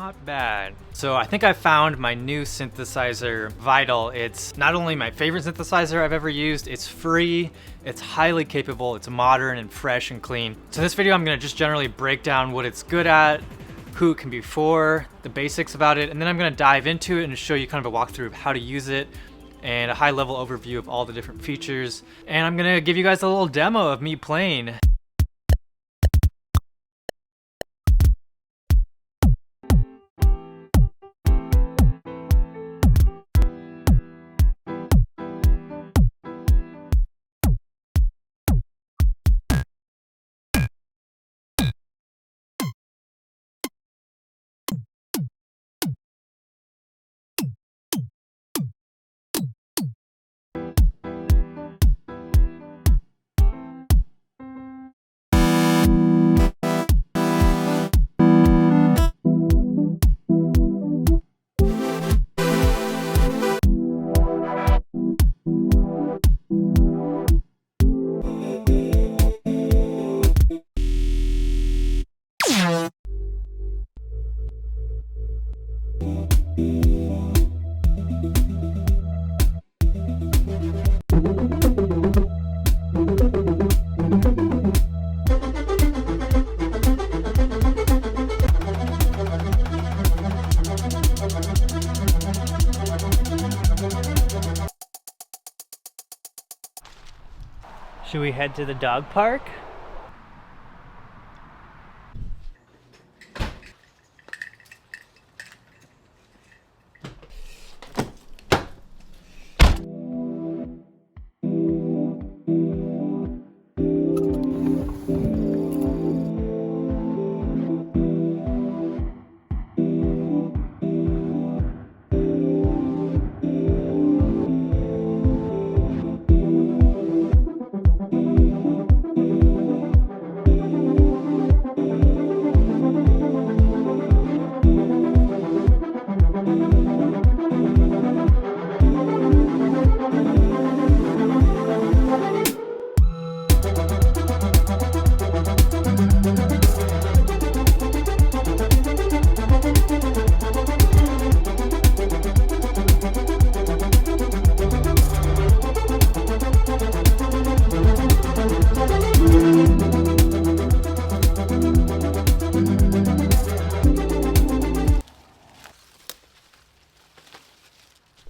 not bad. So I think I found my new synthesizer, Vital. It's not only my favorite synthesizer I've ever used, it's free, it's highly capable, it's modern and fresh and clean. So in this video, I'm gonna just generally break down what it's good at, who it can be for, the basics about it, and then I'm gonna dive into it and show you kind of a walkthrough of how to use it and a high level overview of all the different features. And I'm gonna give you guys a little demo of me playing. Should we head to the dog park?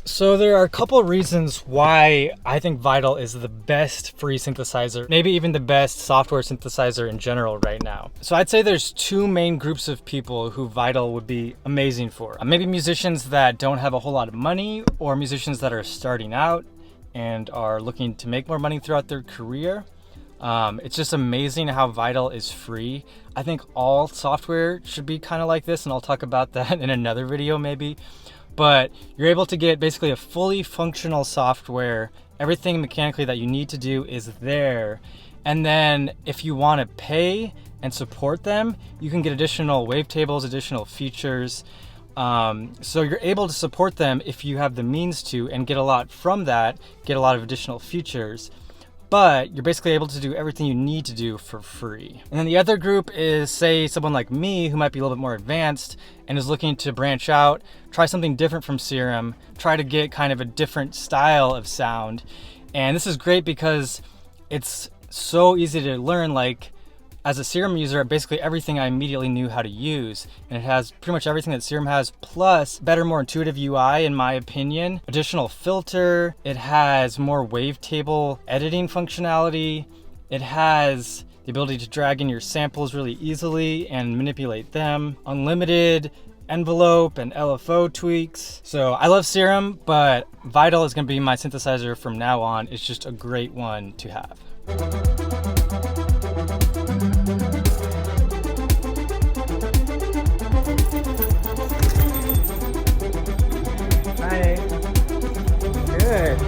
So there are a couple reasons why I think Vital is the best free synthesizer, maybe even the best software synthesizer in general right now. So I'd say there's two main groups of people who Vital would be amazing for. Maybe musicians that don't have a whole lot of money, or musicians that are starting out and are looking to make more money throughout their career. It's just amazing how Vital is free. I think all software should be kind of like this, and I'll talk about that in another video maybe. But you're able to get basically a fully functional software. Everything mechanically that you need to do is there. And then if you want to pay and support them, you can get additional wavetables, additional features. So you're able to support them if you have the means to, and get a lot from that, get a lot of additional features. But you're basically able to do everything you need to do for free. And then the other group is, say, someone like me who might be a little bit more advanced and is looking to branch out, try something different from Serum, try to get kind of a different style of sound. And this is great because it's so easy to learn. Like, as a Serum user, basically everything I immediately knew how to use, and it has pretty much everything that Serum has, plus better, more intuitive UI in my opinion, additional filter, it has more wavetable editing functionality, it has the ability to drag in your samples really easily and manipulate them, unlimited envelope and LFO tweaks. So I love Serum, but Vital is going to be my synthesizer from now on. It's just a great one to have. Hi. Good.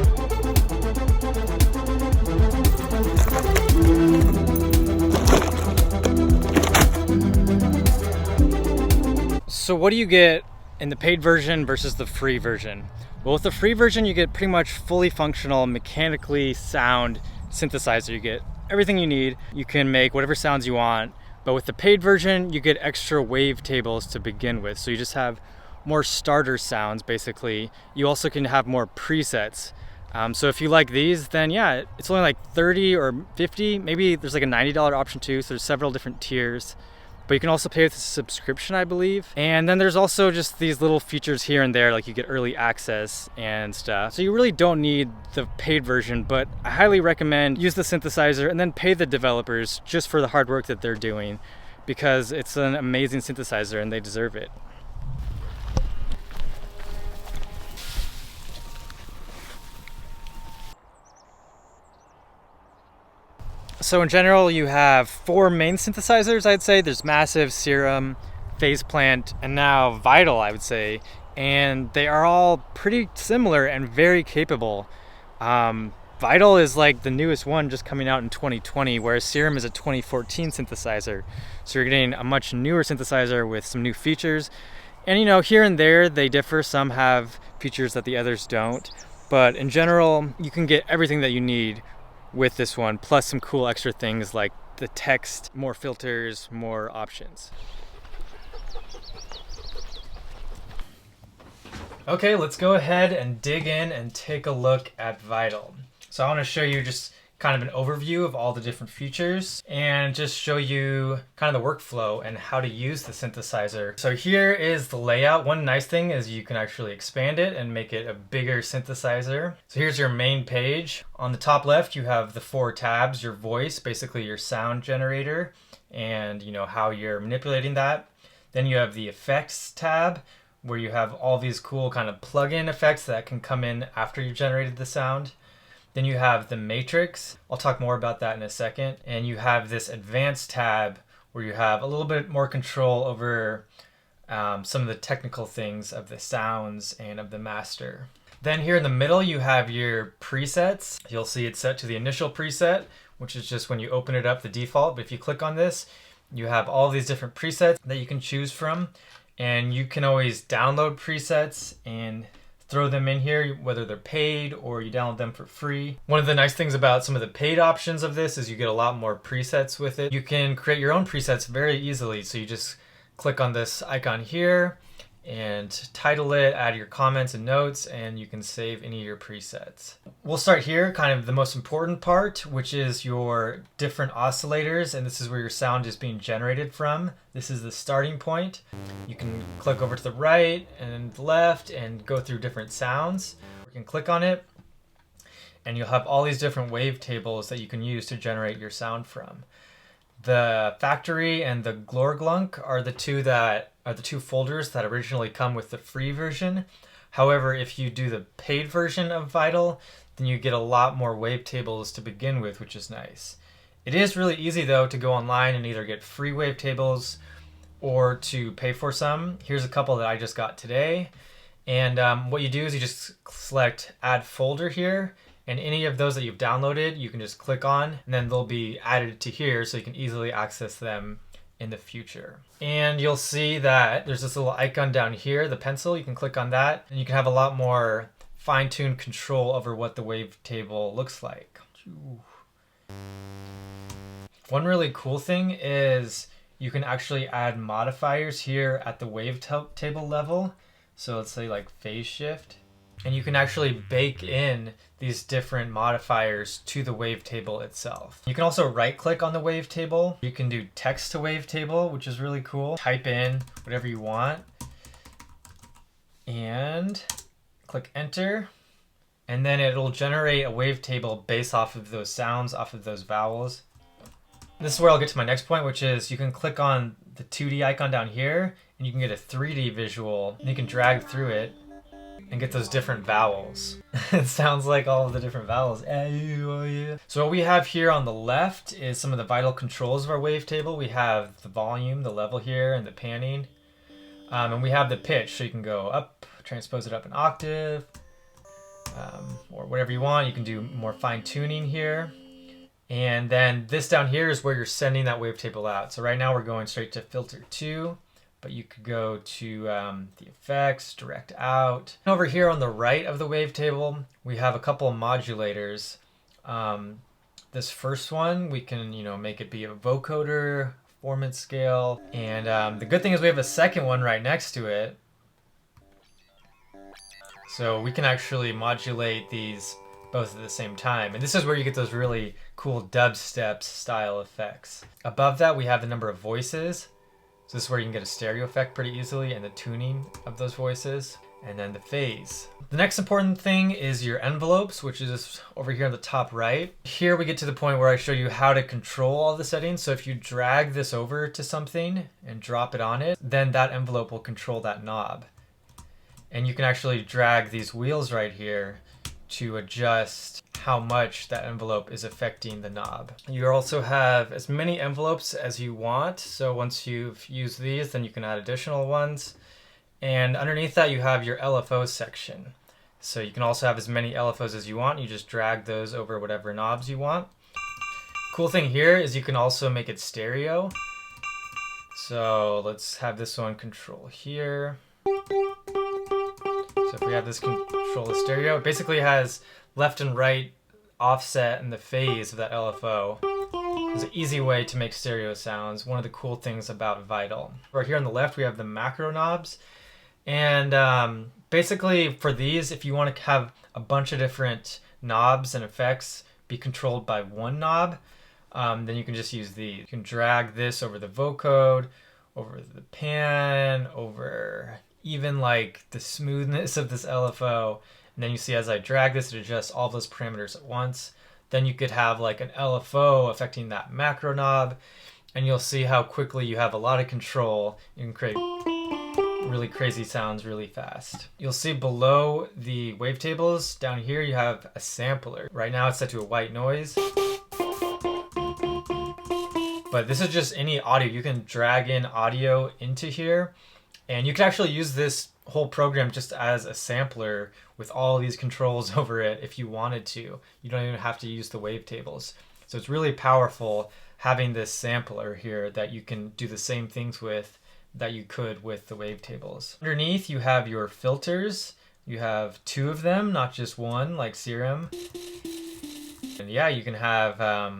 So what do you get in the paid version versus the free version? Well, with the free version, you get pretty much fully functional, mechanically sound synthesizer. You get everything you need. You can make whatever sounds you want But with the paid version, you get extra wavetables to begin with. So you just have more starter sounds, basically. You also can have more presets. So if you like these, then yeah, it's only like 30 or 50. Maybe there's like a $90 option too. So there's several different tiers. But you can also pay with a subscription, I believe. And then there's also just these little features here and there, like you get early access and stuff. So you really don't need the paid version, but I highly recommend use the synthesizer and then pay the developers just for the hard work that they're doing, because it's an amazing synthesizer and they deserve it. So in general, you have 4 main synthesizers, I'd say. There's Massive, Serum, Phase Plant, and now Vital, I would say. And they are all pretty similar and very capable. Vital is like the newest one, just coming out in 2020, whereas Serum is a 2014 synthesizer. So you're getting a much newer synthesizer with some new features. And you know, here and there they differ. Some have features that the others don't. But in general, you can get everything that you need with this one, plus some cool extra things like the text, more filters, more options. Okay, let's go ahead and dig in and take a look at Vital. So I want to show you just kind of an overview of all the different features and just show you kind of the workflow and how to use the synthesizer. So here is the layout. One nice thing is you can actually expand it and make it a bigger synthesizer. So here's your main page. On the top left, you have the 4 tabs, your voice, basically your sound generator, and you know how you're manipulating that. Then you have the effects tab, where you have all these cool kind of plug-in effects that can come in after you've generated the sound. Then you have the matrix. I'll talk more about that in a second. And you have this advanced tab where you have a little bit more control over some of the technical things of the sounds and of the master. Then here in the middle, you have your presets. You'll see it's set to the initial preset, which is just when you open it up, the default. But if you click on this, you have all these different presets that you can choose from. And you can always download presets and throw them in here, whether they're paid or you download them for free. One of the nice things about some of the paid options of this is you get a lot more presets with it. You can create your own presets very easily. So you just click on this icon here and title it, add your comments and notes, and you can save any of your presets. We'll start here, kind of the most important part, which is your different oscillators, and this is where your sound is being generated from. This is the starting point. You can click over to the right and left and go through different sounds. You can click on it, and you'll have all these different wavetables that you can use to generate your sound from. The factory and the Glorglunk are the two folders that originally come with the free version. However, if you do the paid version of Vital, then you get a lot more wavetables to begin with, which is nice. It is really easy though to go online and either get free wavetables or to pay for some. Here's a couple that I just got today. And what you do is you just select add folder here, and any of those that you've downloaded, you can just click on, and then they'll be added to here so you can easily access them in the future. And you'll see that there's this little icon down here, the pencil. You can click on that, and you can have a lot more fine-tuned control over what the wavetable looks like. One really cool thing is you can actually add modifiers here at the wavetable level. So let's say like phase shift. And you can actually bake in these different modifiers to the wavetable itself. You can also right click on the wavetable. You can do text to wavetable, which is really cool. Type in whatever you want and click enter. And then it'll generate a wavetable based off of those sounds, off of those vowels. This is where I'll get to my next point, which is you can click on the 2D icon down here and you can get a 3D visual, and you can drag through it and get those different vowels. It sounds like all of the different vowels. So what we have here on the left is some of the vital controls of our wavetable. We have the volume, the level here, and the panning. And we have the pitch, so you can go up, transpose it up an octave, or whatever you want. You can do more fine tuning here. And then this down here is where you're sending that wavetable out. So right now we're going straight to filter 2. But you could go to the effects, direct out. And over here on the right of the wavetable, we have a couple of modulators. This first one, we can make it be a vocoder, performance scale. And the good thing is we have a second one right next to it. So we can actually modulate these both at the same time. And this is where you get those really cool dubstep style effects. Above that, we have the number of voices. So this is where you can get a stereo effect pretty easily and the tuning of those voices. And then the phase. The next important thing is your envelopes, which is over here on the top right. Here we get to the point where I show you how to control all the settings. So if you drag this over to something and drop it on it, then that envelope will control that knob. And you can actually drag these wheels right here to adjust how much that envelope is affecting the knob. You also have as many envelopes as you want. So once you've used these, then you can add additional ones. And underneath that, you have your LFO section. So you can also have as many LFOs as you want. You just drag those over whatever knobs you want. Cool thing here is you can also make it stereo. So let's have this one control here. So if we have this control the stereo, it basically has left and right offset in the phase of that LFO. It's an easy way to make stereo sounds. One of the cool things about Vital. Right here on the left, we have the macro knobs. And basically for these, if you want to have a bunch of different knobs and effects be controlled by one knob, then you can just use these. You can drag this over the vocode, over the pan, over even like the smoothness of this LFO. And then you see as I drag this, it adjusts all those parameters at once. Then you could have like an LFO affecting that macro knob, and you'll see how quickly you have a lot of control. You can create really crazy sounds really fast. You'll see below the wavetables down here you have a sampler. Right now it's set to a white noise. But this is just any audio. You can drag in audio into here, and you can actually use this whole program just as a sampler with all these controls over it if you wanted to. You don't even have to use the wavetables. So it's really powerful having this sampler here that you can do the same things with that you could with the wavetables. Underneath you have your filters. You have 2 of them, not just one like Serum. And yeah, you can have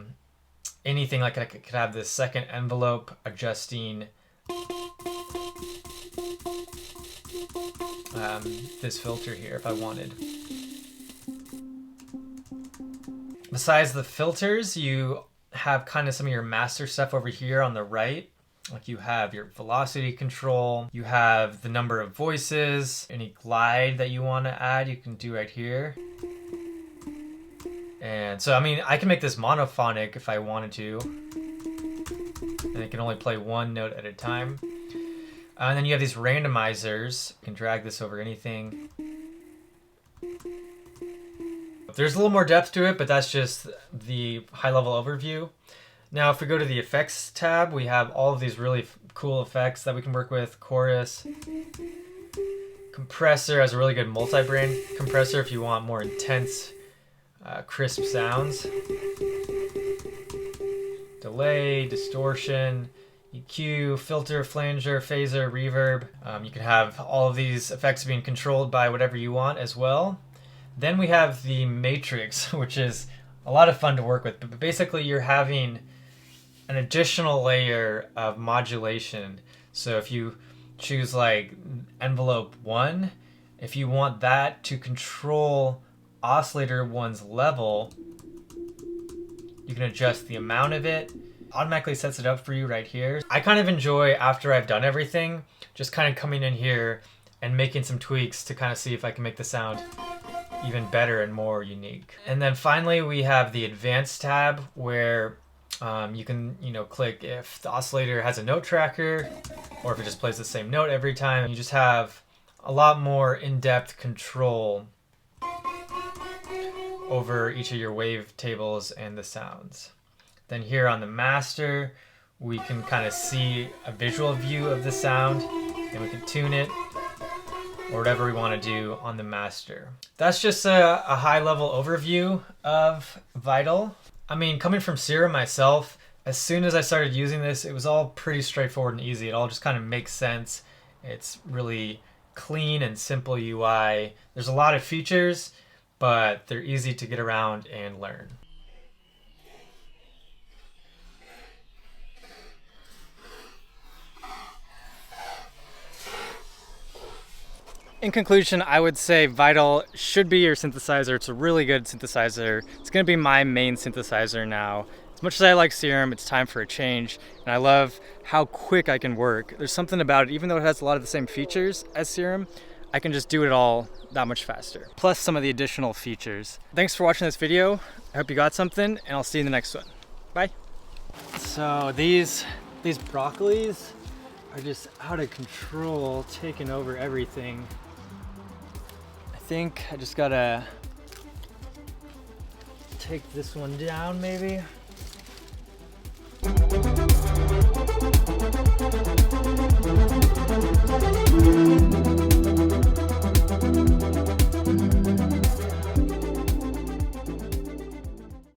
anything. Like I could have this second envelope adjusting this filter here if I wanted. Besides the filters, you have kind of some of your master stuff over here on the right. Like you have your velocity control, you have the number of voices, any glide that you want to add, you can do right here. And so, I mean, I can make this monophonic if I wanted to. And it can only play one note at a time. And then you have these randomizers. You can drag this over anything. There's a little more depth to it, but that's just the high-level overview. Now, if we go to the effects tab, we have all of these really cool effects that we can work with. Chorus. Compressor has a really good multi-brain compressor if you want more intense, crisp sounds. Delay, distortion, EQ, filter, flanger, phaser, reverb. You can have all of these effects being controlled by whatever you want as well. Then we have the matrix, which is a lot of fun to work with. But basically you're having an additional layer of modulation. So if you choose like envelope 1, if you want that to control oscillator 1's level, you can adjust the amount of it. Automatically sets it up for you right here. I kind of enjoy, after I've done everything, just kind of coming in here and making some tweaks to kind of see if I can make the sound even better and more unique. And then finally we have the advanced tab where you can, click if the oscillator has a note tracker or if it just plays the same note every time. You just have a lot more in-depth control over each of your wavetables and the sounds. Then here on the master, we can kind of see a visual view of the sound, and we can tune it or whatever we want to do on the master. That's just a high-level overview of Vital. I mean, coming from Serum myself, as soon as I started using this, it was all pretty straightforward and easy. It all just kind of makes sense. It's really clean and simple UI. There's a lot of features, but they're easy to get around and learn. In conclusion, I would say Vital should be your synthesizer. It's a really good synthesizer. It's gonna be my main synthesizer now. As much as I like Serum, it's time for a change. And I love how quick I can work. There's something about it, even though it has a lot of the same features as Serum, I can just do it all that much faster. Plus some of the additional features. Thanks for watching this video. I hope you got something, and I'll see you in the next one. Bye. So these broccolis are just out of control, taking over everything. I think I just gotta take this one down maybe.